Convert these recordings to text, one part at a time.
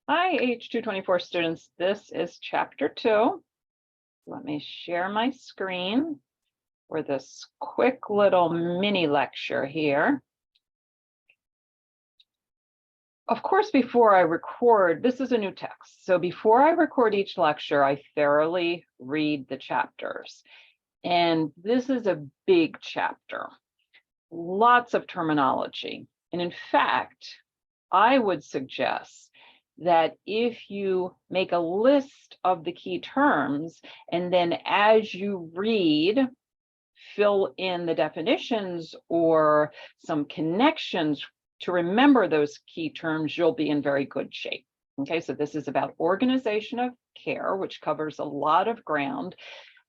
Hi, H224 students. This is chapter 2. Let me share my screen for this quick little mini lecture here. Of course, before I record, this is a new text. So before I record each lecture, I thoroughly read the chapters. And this is a big chapter, lots of terminology. And in fact, I would suggest that if you make a list of the key terms, and then as you read, fill in the definitions or some connections to remember those key terms, you'll be in very good shape. Okay, so this is about organization of care, which covers a lot of ground.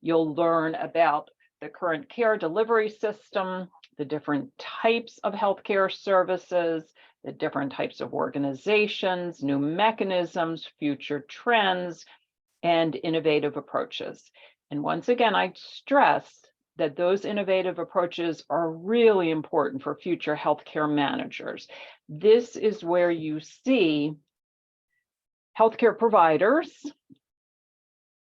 You'll learn about the current care delivery system, the different types of healthcare services, the different types of organizations, new mechanisms, future trends, and innovative approaches. And once again, I stress that those innovative approaches are really important for future healthcare managers. This is where you see healthcare providers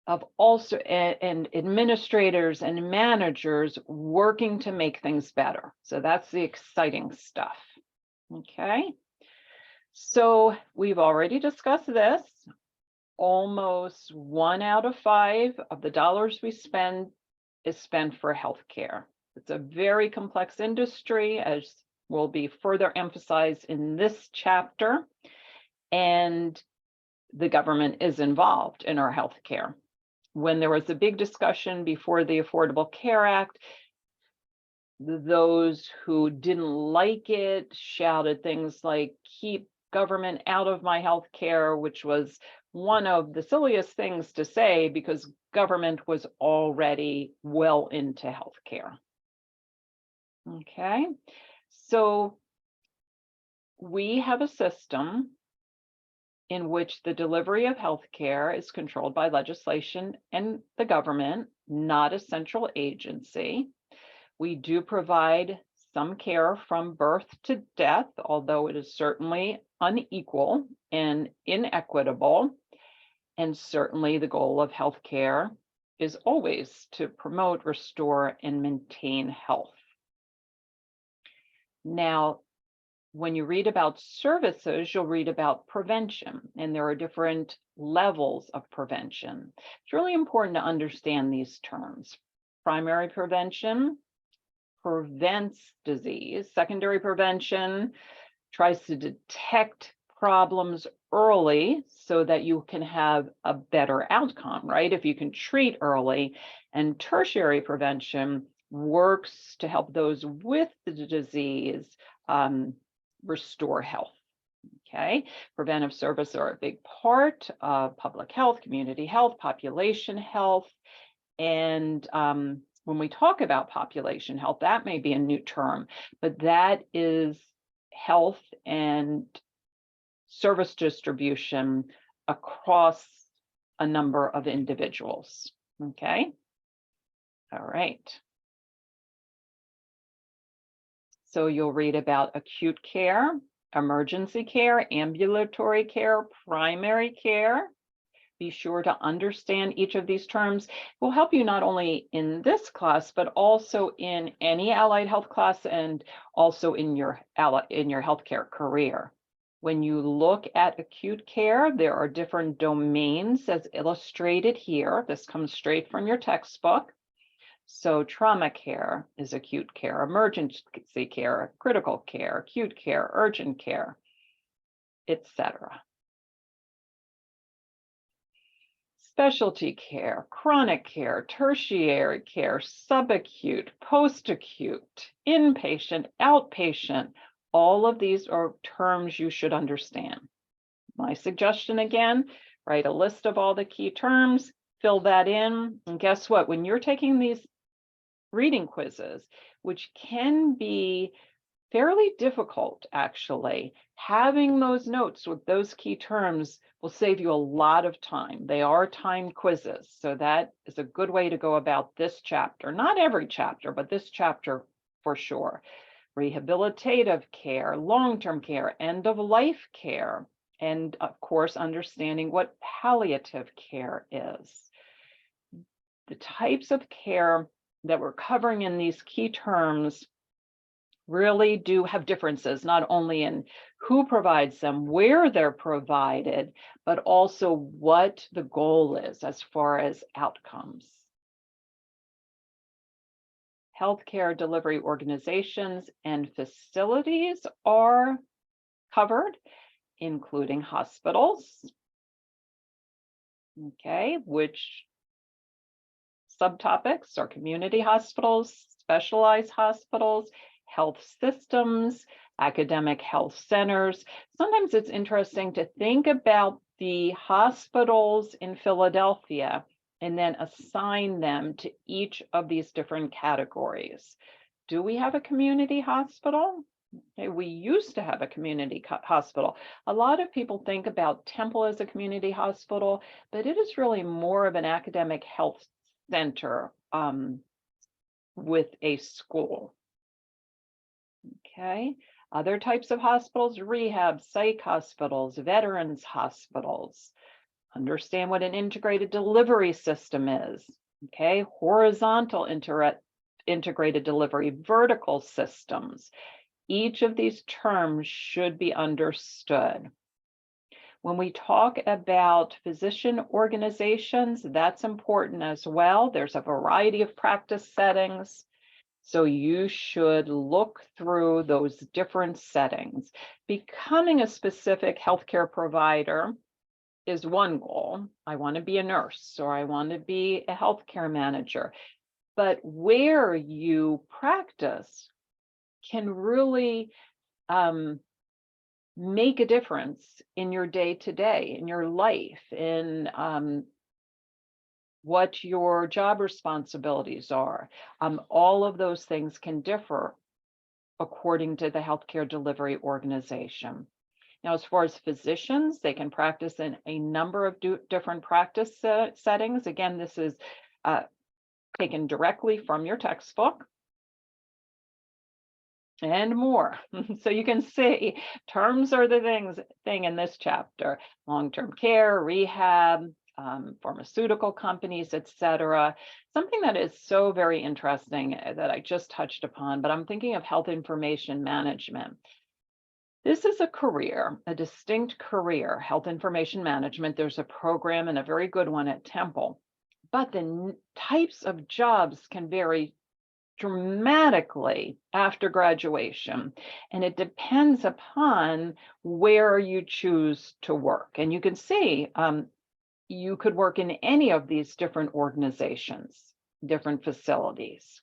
of also and administrators and managers working to make things better. So that's the exciting stuff. Okay, so we've already discussed this. Almost 1 out of 5 of the dollars we spend is spent for healthcare. It's a very complex industry, as will be further emphasized in this chapter, and the government is involved in our healthcare. When there was a big discussion before the Affordable Care Act, those who didn't like it shouted things like, "Keep government out of my health care," which was one of the silliest things to say because government was already well into healthcare. Okay, so we have a system in which the delivery of healthcare is controlled by legislation and the government, not a central agency. We do provide some care from birth to death, although it is certainly unequal and inequitable. And certainly the goal of healthcare is always to promote, restore, and maintain health. Now, when you read about services, you'll read about prevention, and there are different levels of prevention. It's really important to understand these terms. Primary prevention prevents disease. Secondary prevention tries to detect problems early so that you can have a better outcome, right? If you can treat early. And tertiary prevention works to help those with the disease restore health. Okay, preventive services are a big part of public health, community health, population health. And when we talk about population health, that may be a new term, but that is health and service distribution across a number of individuals. Okay, all right. So you'll read about acute care, emergency care, ambulatory care, primary care. Be sure to understand each of these terms. It will help you not only in this class, but also in any allied health class and also in your healthcare career. When you look at acute care, there are different domains as illustrated here. This comes straight from your textbook. So trauma care is acute care, emergency care, critical care, acute care, urgent care, etc. Specialty care, chronic care, tertiary care, subacute, post-acute, inpatient, outpatient, all of these are terms you should understand. My suggestion again, write a list of all the key terms, fill that in, and guess what? When you're taking these reading quizzes, which can be fairly difficult, actually, having those notes with those key terms will save you a lot of time. They are timed quizzes, so that is a good way to go about this chapter. Not every chapter, but this chapter for sure. Rehabilitative care, long-term care, end-of-life care, and of course, understanding what palliative care is. The types of care that we're covering in these key terms really do have differences, not only in who provides them, where they're provided, but also what the goal is as far as outcomes. Healthcare delivery organizations and facilities are covered, including hospitals. Okay, which subtopics are community hospitals, specialized hospitals, health systems, academic health centers. Sometimes it's interesting to think about the hospitals in Philadelphia and then assign them to each of these different categories. Do we have a community hospital? Okay, we used to have a community hospital. A lot of people think about Temple as a community hospital, but it is really more of an academic health center with a school. Okay, other types of hospitals: rehab, psych hospitals, veterans hospitals. Understand what an integrated delivery system is. Okay, horizontal integrated delivery, vertical systems. Each of these terms should be understood. When we talk about physician organizations, that's important as well. There's a variety of practice settings, so you should look through those different settings. Becoming a specific healthcare provider is one goal. I want to be a nurse, or I want to be a healthcare manager. But where you practice can really make a difference in your day-to-day, in your life, in what your job responsibilities are. All of those things can differ according to the healthcare delivery organization. Now, as far as physicians, they can practice in a number of different practice settings. Again, this is taken directly from your textbook and more. So you can see terms are the thing in this chapter: long-term care, rehab, pharmaceutical companies, etc. Something that is so very interesting that I just touched upon, but I'm thinking of health information management. This is a career, a distinct career, health information management. There's a program, and a very good one, at Temple, but the types of jobs can vary dramatically after graduation, and it depends upon where you choose to work. And you can see you could work in any of these different organizations, different facilities.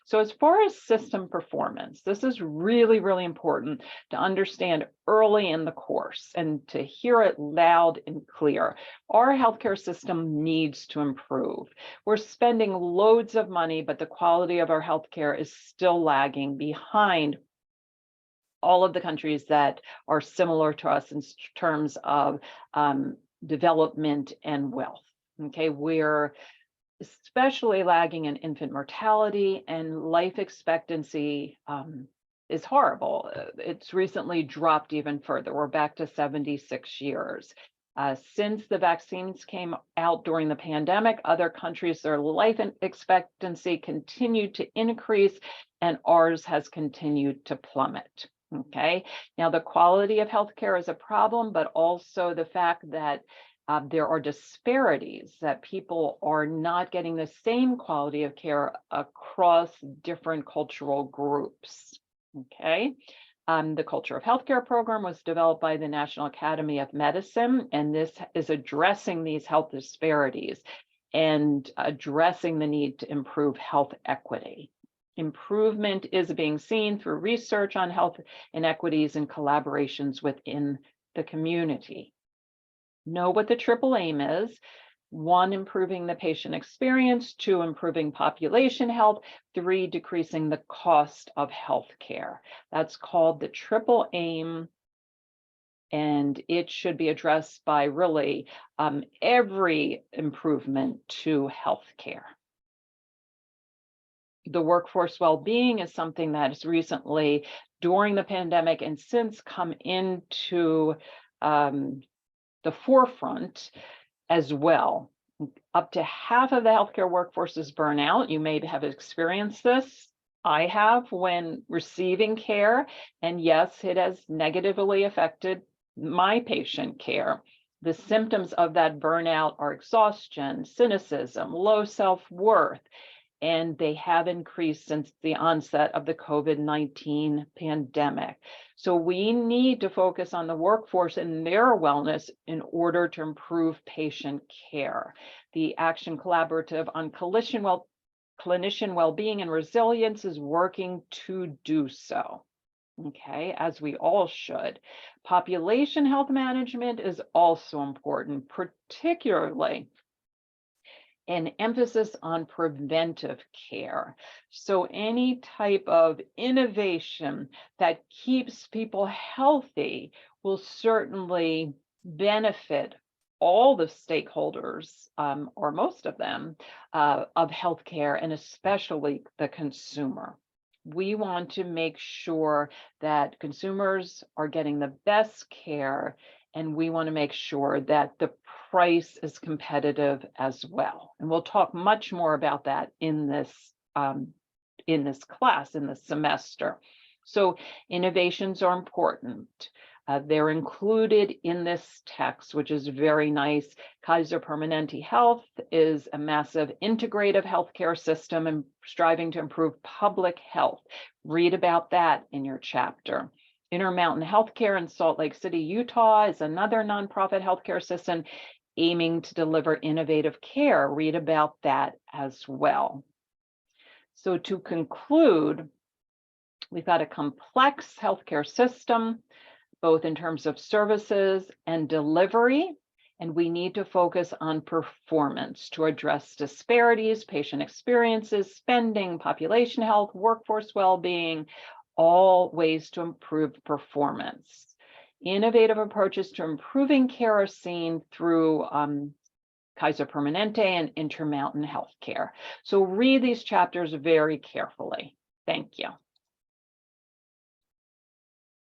So as far as system performance, this is really, really important to understand early in the course and to hear it loud and clear. Our healthcare system needs to improve. We're spending loads of money, but the quality of our healthcare is still lagging behind all of the countries that are similar to us in terms of development and wealth. Okay, we're especially lagging in infant mortality, and life expectancy is horrible. It's recently dropped even further. We're back to 76 years. Since the vaccines came out during the pandemic, other countries, their life expectancy continued to increase, and ours has continued to plummet. Okay, now the quality of healthcare is a problem, but also the fact that there are disparities, that people are not getting the same quality of care across different cultural groups. Okay, the Culture of Healthcare program was developed by the National Academy of Medicine, and this is addressing these health disparities and addressing the need to improve health equity. Improvement is being seen through research on health inequities and collaborations within the community. Know what the triple aim is: 1, improving the patient experience; 2, improving population health; 3, decreasing the cost of healthcare. That's called the triple aim, and it should be addressed by really every improvement to healthcare. The workforce well-being is something that has recently, during the pandemic and since, come into the forefront as well. Up to half of the healthcare workforce is burnout. You may have experienced this. I have when receiving care, and yes, it has negatively affected my patient care. The symptoms of that burnout are exhaustion, cynicism, low self-worth, and they have increased since the onset of the COVID-19 pandemic. So we need to focus on the workforce and their wellness in order to improve patient care. The Action Collaborative on Clinician Wellbeing and Resilience is working to do so. Okay, as we all should. Population health management is also important, particularly an emphasis on preventive care. So any type of innovation that keeps people healthy will certainly benefit all the stakeholders, or most of them, of healthcare, and especially the consumer. We want to make sure that consumers are getting the best care, and we want to make sure that the price is competitive as well. And we'll talk much more about that in this class, in this semester. So innovations are important. They're included in this text, which is very nice. Kaiser Permanente Health is a massive integrative healthcare system and striving to improve public health. Read about that in your chapter. Intermountain Healthcare in Salt Lake City, Utah is another nonprofit healthcare system aiming to deliver innovative care. Read about that as well. So to conclude, we've got a complex healthcare system, both in terms of services and delivery, and we need to focus on performance to address disparities, patient experiences, spending, population health, workforce well-being, all ways to improve performance. Innovative approaches to improving care are seen through Kaiser Permanente and Intermountain Healthcare. So read these chapters very carefully. Thank you.